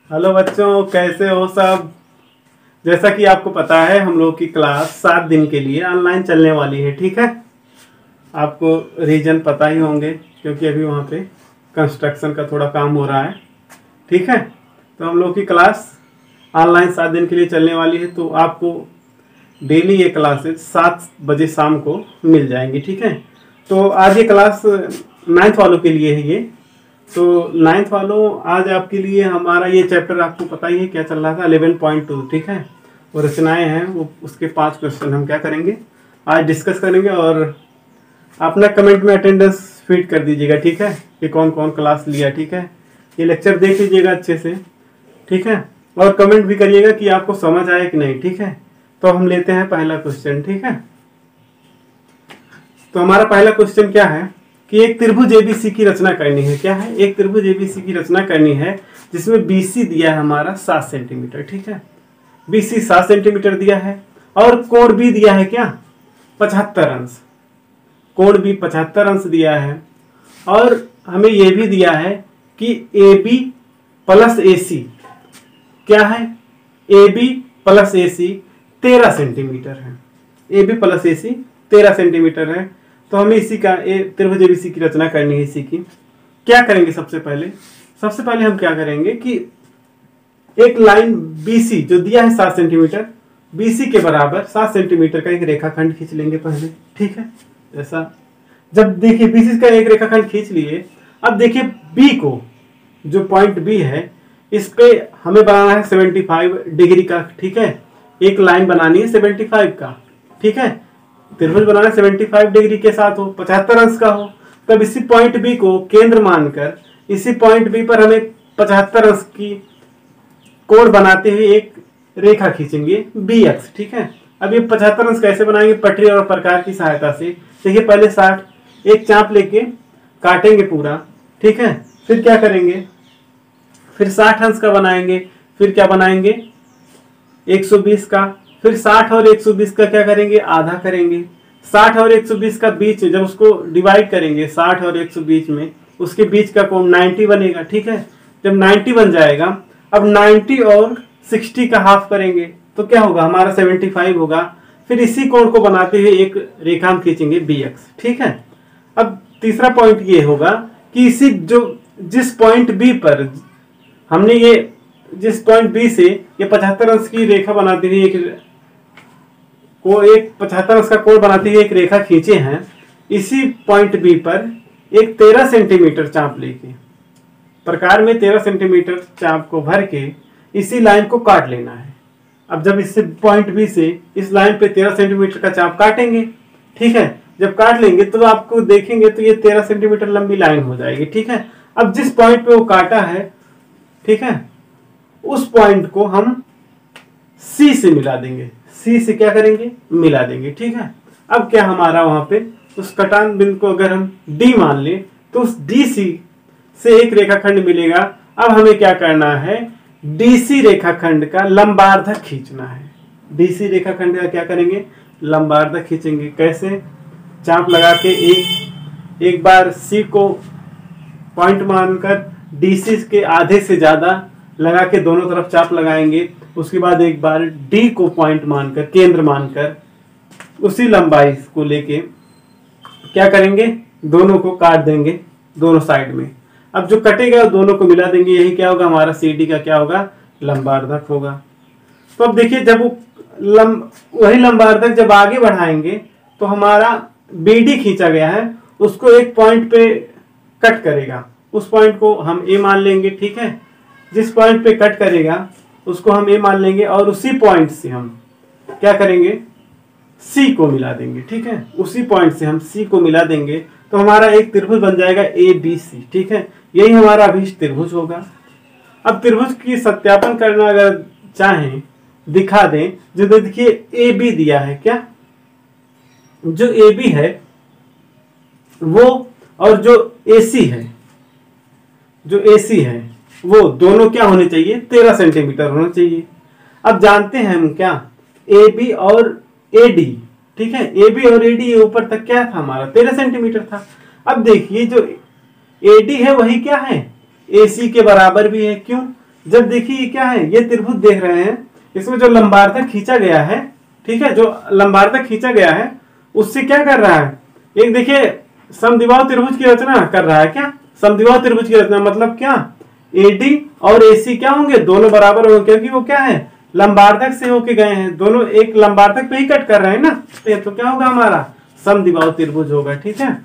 Hello बच्चों, कैसे हो सब। जैसा कि आपको पता है हम लोग की क्लास 7 दिन के लिए ऑनलाइन चलने वाली है। ठीक है, आपको रीजन पता ही होंगे क्योंकि अभी वहाँ पे कंस्ट्रक्शन का थोड़ा काम हो रहा है। ठीक है, तो हम लोग की क्लास ऑनलाइन 7 दिन के लिए चलने वाली है, तो आपको डेली ये क्लासेस 7 बजे शाम को मिल जाएंगी। ठीक है, तो आज ये क्लास 9th वालों के लिए है ये। तो 9th वालों, आज आपके लिए हमारा ये चैप्टर आपको पता ही है क्या चल रहा था, 11.2। ठीक है, वो रचनाएं हैं, वो उसके 5 क्वेश्चन हम क्या करेंगे आज डिस्कस करेंगे। और अपना कमेंट में अटेंडेंस फीड कर दीजिएगा। ठीक है, कि कौन कौन क्लास लिया। ठीक है, ये लेक्चर देख लीजिएगा अच्छे से। ठीक है, और कमेंट भी करिएगा कि आपको समझ आया कि नहीं। ठीक है, तो हम लेते हैं पहला क्वेश्चन। ठीक है, तो हमारा पहला क्वेश्चन क्या है कि एक त्रिभुज एबीसी की रचना करनी है। क्या है? एक त्रिभुज एबीसी की रचना करनी है जिसमें बीसी दिया है हमारा 7 सेंटीमीटर। ठीक है, बीसी 7 सेंटीमीटर दिया है और कोण भी दिया है क्या, 75 अंश। कोण भी 75 अंश दिया है और हमें यह भी दिया है कि ए बी प्लस ए सी क्या है, A B plus A C 13 centimetre है। A B plus A C 13 centimetre है। तो हमें इसी का त्रिभुज एबीसी की रचना करनी है। इसी की क्या करेंगे, सबसे पहले हम क्या करेंगे कि एक लाइन बीसी जो दिया है 7 सेंटीमीटर, बीसी के बराबर 7 सेंटीमीटर का एक रेखाखंड खींच लेंगे पहले। ठीक है, ऐसा जब देखिए बीसी का एक रेखाखंड खींच लिए, अब देखिए बी को, जो पॉइंट बी है, इस पे हमें बनाना है 75 डिग्री का। ठीक है, एक लाइन बनानी है 75 का। ठीक है, त्रिभुज बनाना 75 डिग्री के साथ हो, 75 अंश का हो। तब इसी पॉइंट बी को केंद्र मानकर इसी पॉइंट बी पर हमें 75 अंश की कोण बनाते हुए एक रेखा खींचेंगे बी एक्स। ठीक है, अब ये 75 अंश कैसे बनाएंगे, पटरी और प्रकार की सहायता से। देखिए पहले 60 एक चाप लेके काटेंगे पूरा। ठीक है, फिर क्या करेंगे, फिर 60 अंश का बनाएंगे, फिर क्या बनाएंगे 120 का, फिर 60 और 120 का क्या करेंगे, आधा करेंगे। 60 और 120 का बीच जब उसको डिवाइड करेंगे, 60 और 120 में उसके बीच का कोण 90 बनेगा। ठीक है, जब 90 बन जाएगा, अब 90 और 60 का हाफ करेंगे तो क्या होगा, हमारा 75 होगा। फिर इसी कोण को बनाते हुए एक रेखा हम खींचेंगे बी एक्स। ठीक है, अब तीसरा पॉइंट ये होगा कि इसी जिस पॉइंट बी पर हमने ये, जिस पॉइंट बी से ये 75 अंश की रेखा बनाते हुए एक 75 अंश का कोण बनाते हुए एक रेखा खींचे हैं, इसी पॉइंट बी पर एक 13 सेंटीमीटर चाप लेके, प्रकार में 13 सेंटीमीटर चाप को भर के इसी लाइन को काट लेना है। अब जब इस पॉइंट बी से इस लाइन पे 13 सेंटीमीटर का चाप काटेंगे, ठीक है, जब काट लेंगे तो आपको देखेंगे तो ये 13 सेंटीमीटर लंबी लाइन हो जाएगी। ठीक है, अब जिस पॉइंट पे वो काटा है, ठीक है, उस पॉइंट को हम सी से मिला देंगे। सी से क्या करेंगे, मिला देंगे। ठीक है, अब क्या हमारा वहां पे उस कटान बिंदु को अगर हम डी मान ले तो उस डी सी से एक रेखाखंड मिलेगा। अब हमें क्या करना है, डीसी रेखाखंड का लंबार्धक खींचना है। डीसी रेखाखंड का क्या करेंगे, लंबार्धक खींचेंगे। कैसे, चाप लगा के एक बार सी को पॉइंट मानकर डीसी के आधे से ज्यादा लगा के दोनों तरफ चाप लगाएंगे। उसके बाद एक बार डी को पॉइंट मानकर, केंद्र मानकर उसी लंबाई को लेके क्या करेंगे, दोनों को काट देंगे दोनों साइड में। अब जो कटेगा दोनों को मिला देंगे, यही क्या होगा, हमारा सी डी का क्या होगा, लंबार्धक होगा। तो अब देखिए जब वही लंबार्धक जब आगे बढ़ाएंगे तो हमारा बी डी खींचा गया है, उसको एक पॉइंट पे कट करेगा, उस पॉइंट को हम ए मान लेंगे। ठीक है, जिस पॉइंट पे कट करेगा उसको हम ए मान लेंगे और उसी पॉइंट से हम क्या करेंगे, सी को मिला देंगे। ठीक है, उसी पॉइंट से हम सी को मिला देंगे तो हमारा एक त्रिभुज बन जाएगा ए बी सी। ठीक है, यही हमारा अभीष्ट त्रिभुज होगा। अब त्रिभुज की सत्यापन करना अगर चाहें, दिखा दें, जो देखिए ए बी दिया है, क्या जो ए बी है वो और जो ए सी है, जो ए सी है वो दोनों क्या होने चाहिए, 13 सेंटीमीटर होना चाहिए। अब जानते हैं हम क्या, ए बी और ए डी। ठीक है, ए बी और ए डी ऊपर तक क्या था, हमारा 13 सेंटीमीटर था। अब देखिए जो ए डी है वही क्या है, ए सी के बराबर भी है। क्यों, जब देखिए ये क्या है, ये त्रिभुज देख रहे हैं, इसमें जो लंबार्धक खींचा गया है, ठीक है, जो लंबार्धक खींचा गया है उससे क्या कर रहा है, एक देखिए समद्विबाहु त्रिभुज की रचना कर रहा है। क्या समद्विबाहु त्रिभुज की रचना मतलब क्या, एडी और एसी क्या होंगे, दोनों बराबर होंगे, क्योंकि वो क्या है लंबार्धक से होके गए हैं, दोनों एक लंबार्धक पे ही कट कर रहे हैं ना, तो क्या होगा हमारा समद्विबाहु त्रिभुज होगा। ठीक है।